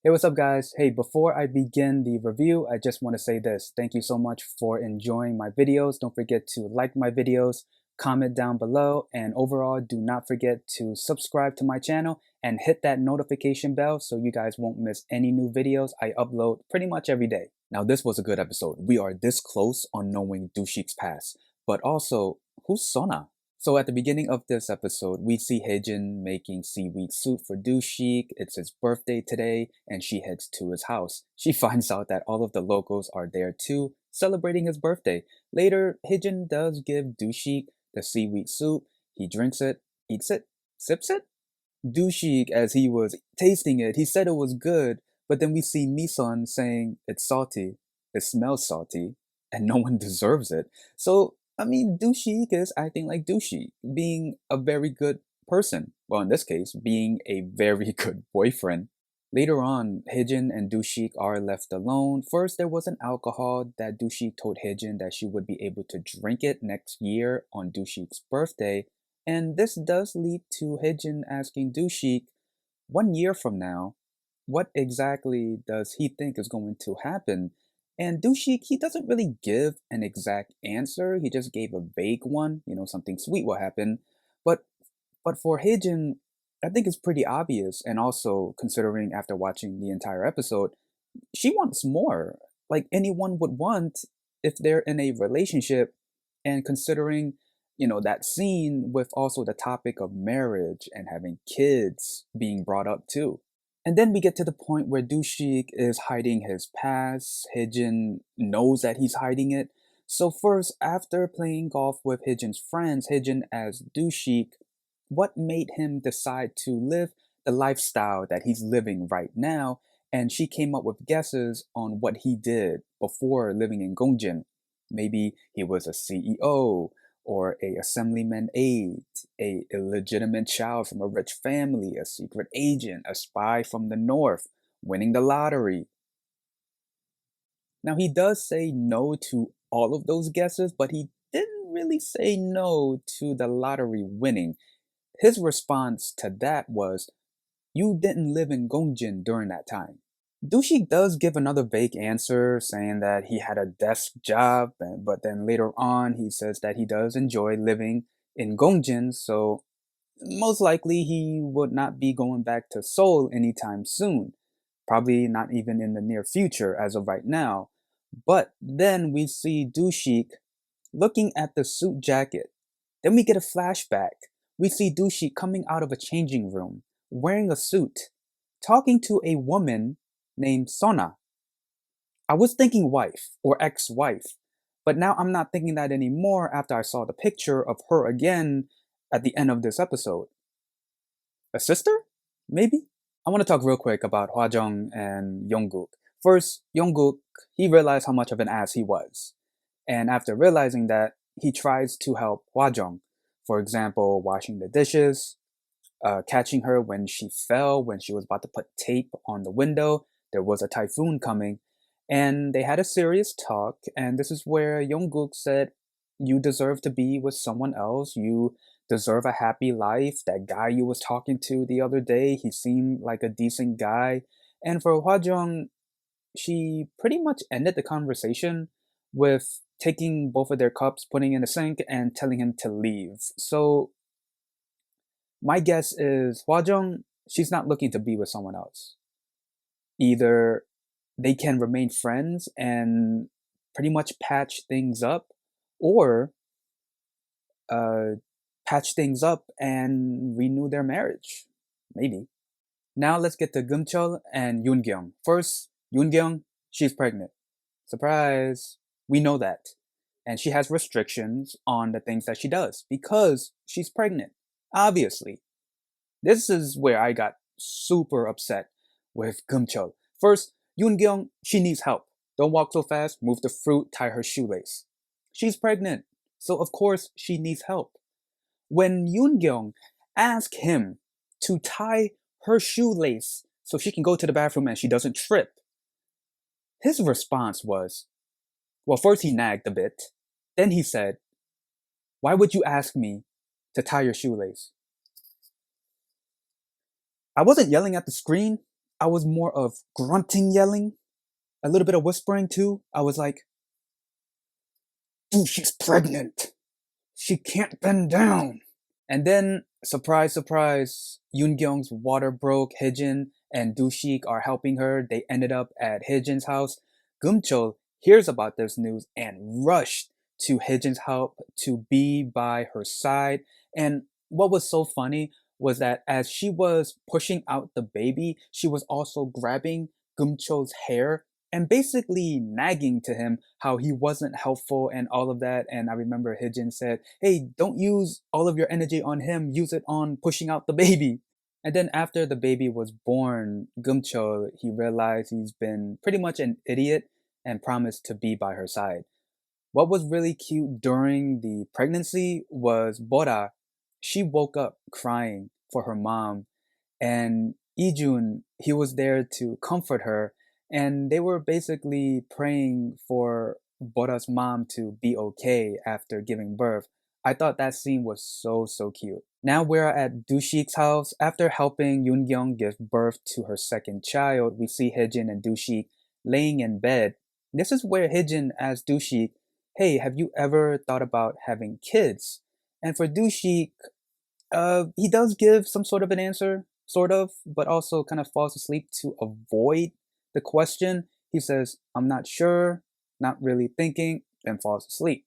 Hey, what's up, guys? Hey, before I begin the review, I just want to say this. Thank you so much for enjoying my videos. Don't forget to like my videos, comment down below, and overall, do not forget to subscribe to my channel and hit that notification bell so you guys won't miss any new videos I upload pretty much every day. Now, this was a good episode. We are this close on knowing DuSik's past, but also, who's SeonAh? So at the beginning of this episode, we see HyeJin making seaweed soup for DuSik. It's his birthday today, and she heads to his house. She finds out that all of the locals are there too, celebrating his birthday. Later, HyeJin does give DuSik the seaweed soup. He drinks it, eats it, sips it. DuSik, as he was tasting it, he said it was good, but then we see Misun saying it's salty, it smells salty, and no one deserves it. So I mean, DuSik is acting like DuSik, being a very good person. Well, in this case, being a very good boyfriend. Later on, HyeJin and DuSik are left alone. First, there was an alcohol that DuSik told HyeJin that she would be able to drink it next year on DuSik's birthday. And this does lead to HyeJin asking DuSik, 1 year from now, what exactly does he think is going to happen? And DuSik, he doesn't really give an exact answer. He just gave a vague one, something sweet will happen. But for HyeJin, I think it's pretty obvious. And also considering after watching the entire episode, she wants more. Like anyone would want if they're in a relationship. And considering, that scene with also the topic of marriage and having kids being brought up too. And then we get to the point where DuSik is hiding his past. HyeJin knows that he's hiding it. So first, after playing golf with HyeJin's friends, HyeJin asked DuSik what made him decide to live the lifestyle that he's living right now, and she came up with guesses on what he did before living in Gongjin. Maybe he was a CEO, or a assemblyman aide, a illegitimate child from a rich family, a secret agent, a spy from the north, winning the lottery. Now he does say no to all of those guesses, but he didn't really say no to the lottery winning. His response to that was, you didn't live in Gongjin during that time. DuSik does give another vague answer, saying that he had a desk job, but then later on he says that he does enjoy living in Gongjin, so most likely he would not be going back to Seoul anytime soon. Probably not even in the near future as of right now. But then we see DuSik looking at the suit jacket. Then we get a flashback. We see DuSik coming out of a changing room, wearing a suit, talking to a woman named SeonAh. I was thinking wife or ex-wife, but now I'm not thinking that anymore after I saw the picture of her again at the end of this episode. A sister? Maybe? I want to talk real quick about Hyejeong and Young. First, Young, he realized how much of an ass he was. And after realizing that, he tries to help Hyejeong. For example, washing the dishes, catching her when she fell, when she was about to put tape on the window. There was a typhoon coming, and they had a serious talk. And this is where Jungkook said, you deserve to be with someone else. You deserve a happy life. That guy you was talking to the other day, he seemed like a decent guy. And for Hwajung, she pretty much ended the conversation with taking both of their cups, putting in the sink, and telling him to leave. So my guess is Hwajung, she's not looking to be with someone else. Either they can remain friends and pretty much patch things up, or uh, patch things up and renew their marriage. Maybe. Now let's get to Cheol and Yoon. First, Yoon, she's pregnant. Surprise! We know that. And she has restrictions on the things that she does because she's pregnant. Obviously. This is where I got super upset with Cheol. First, Yoon, she needs help. Don't walk so fast, move the fruit, tie her shoelace. She's pregnant, so of course she needs help. When Yoon asked him to tie her shoelace so she can go to the bathroom and she doesn't trip, his response was, well, first he nagged a bit. Then he said, why would you ask me to tie your shoelace? I wasn't yelling at the screen. I was more of grunting, yelling, a little bit of whispering too. I was like, "Ooh, she's pregnant. She can't bend down." And then, surprise, surprise, Yoongyung's water broke. HyeJin and DuSik are helping her. They ended up at HyeJin's house. Cheol hears about this news and rushed to HyeJin's house to be by her side. And what was so funny was that as she was pushing out the baby, she was also grabbing Cheol's hair and basically nagging to him how he wasn't helpful and all of that. And I remember HyeJin said, "Hey, don't use all of your energy on him, use it on pushing out the baby." And then after the baby was born, Gumcho, he realized he's been pretty much an idiot and promised to be by her side. What was really cute during the pregnancy was Bora. She woke up crying for her mom, and Ijun, he was there to comfort her, and they were basically praying for Bora's mom to be okay after giving birth. I thought that scene was so cute. Now we're at DuSik's house. After helping Yoon give birth to her second child, we see HyeJin and DuSik laying in bed. This is where HyeJin asks DuSik, "Hey, have you ever thought about having kids?" And for DuSik, he does give some sort of an answer, sort of, but also kind of falls asleep to avoid the question. He says, "I'm not sure, not really thinking," then falls asleep.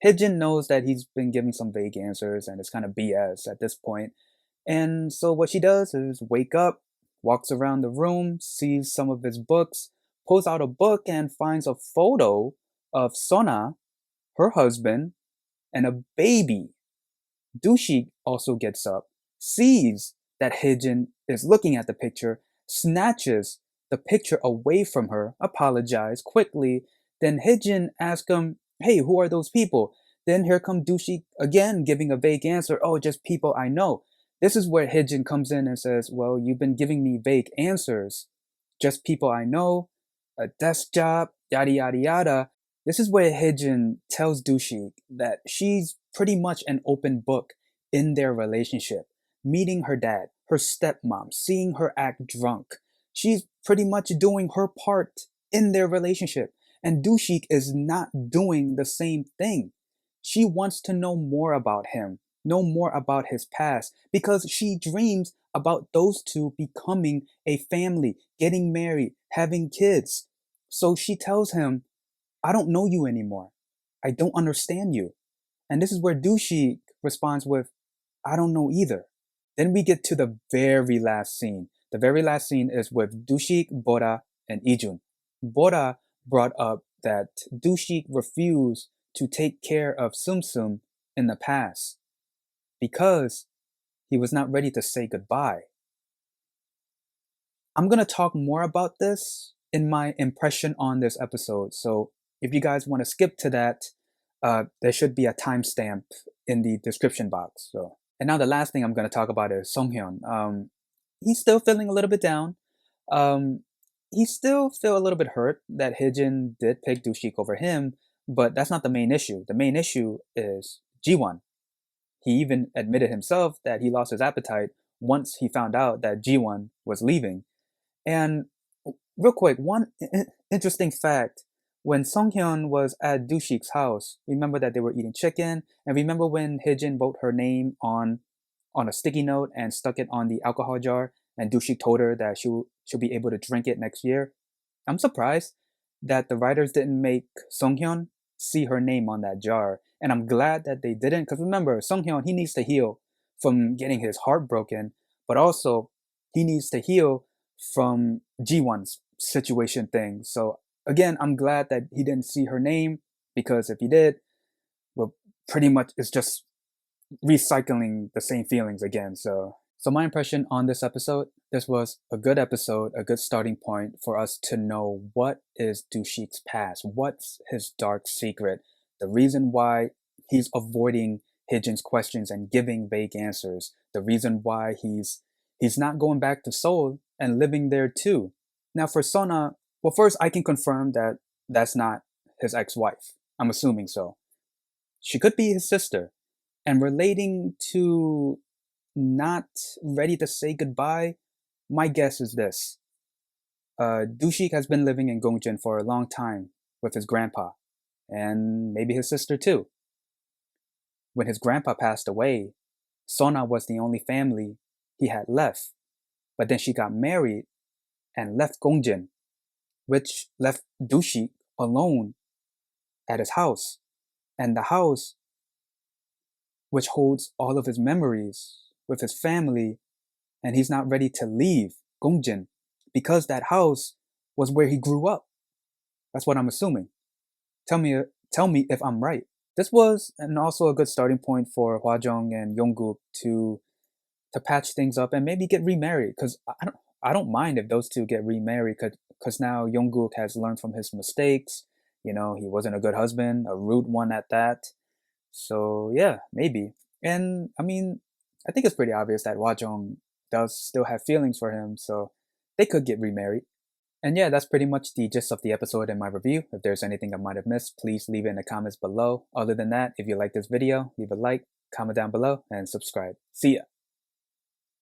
HyeJin knows that he's been giving some vague answers and it's kind of BS at this point. And so what she does is wake up, walks around the room, sees some of his books, pulls out a book and finds a photo of SeonAh, her husband, and a baby. DuSik also gets up, sees that HyeJin is looking at the picture, snatches the picture away from her, apologizes quickly. Then HyeJin asks him, "Hey, who are those people?" Then here comes DuSik again giving a vague answer, "Oh, just people I know." This is where HyeJin comes in and says, "Well, you've been giving me vague answers. Just people I know, a desk job, yada yada yada." This is where HyeJin tells DuSik that she's pretty much an open book in their relationship. Meeting her dad, her stepmom, seeing her act drunk. She's pretty much doing her part in their relationship. And DuSik is not doing the same thing. She wants to know more about him, know more about his past, because she dreams about those two becoming a family, getting married, having kids. So she tells him, "I don't know you anymore. I don't understand you." And this is where DuSik responds with, "I don't know either." Then we get to the very last scene. The very last scene is with DuSik, Bora, and Ijun. Bora brought up that DuSik refused to take care of Sum Sum in the past because he was not ready to say goodbye. I'm going to talk more about this in my impression on this episode. So if you guys want to skip to that, there should be a timestamp in the description box. So, and now the last thing I'm going to talk about is Seong Hyeon. He's still feeling a little bit down. He still feel a little bit hurt that HyeJin did pick DuSik over him, but that's not the main issue. The main issue is Jiwon. He even admitted himself that he lost his appetite once he found out that Jiwon was leaving. And real quick, one interesting fact: when Seong Hyeon was at DuSik's house, remember that they were eating chicken, and remember when HyeJin wrote her name on a sticky note and stuck it on the alcohol jar, and DuSik told her that she'll be able to drink it next year. I'm surprised that the writers didn't make Seong Hyeon see her name on that jar, and I'm glad that they didn't, because remember, Seong Hyeon, he needs to heal from getting his heart broken, but also he needs to heal from Jiwon's situation thing. So again, I'm glad that he didn't see her name, because if he did, well, pretty much it's just recycling the same feelings again. So my impression on this episode, this was a good episode, a good starting point for us to know what is DuSik's past, what's his dark secret, the reason why he's avoiding HyeJin's questions and giving vague answers, the reason why he's not going back to Seoul and living there too. Now for SeonAh, well, first I can confirm that that's not his ex-wife. I'm assuming so. She could be his sister. And relating to not ready to say goodbye, my guess is this: DuSik has been living in Gyeongjin for a long time with his grandpa, and maybe his sister too. When his grandpa passed away, SeonAh was the only family he had left, but then she got married and left Gyeongjin, which left DuSik alone at his house. And the house, which holds all of his memories with his family, and he's not ready to leave Gyeongjin because that house was where he grew up. That's what I'm assuming. Tell me if I'm right. This was and also a good starting point for HyeJin and Yoon to patch things up and maybe get remarried. Because I don't mind if those two get remarried. Because now Yoon has learned from his mistakes. You know, he wasn't a good husband, a rude one at that. So yeah, maybe. And I mean, I think it's pretty obvious that HyeJin does still have feelings for him. So they could get remarried. And yeah, that's pretty much the gist of the episode and my review. If there's anything I might have missed, please leave it in the comments below. Other than that, if you like this video, leave a like, comment down below, and subscribe. See ya!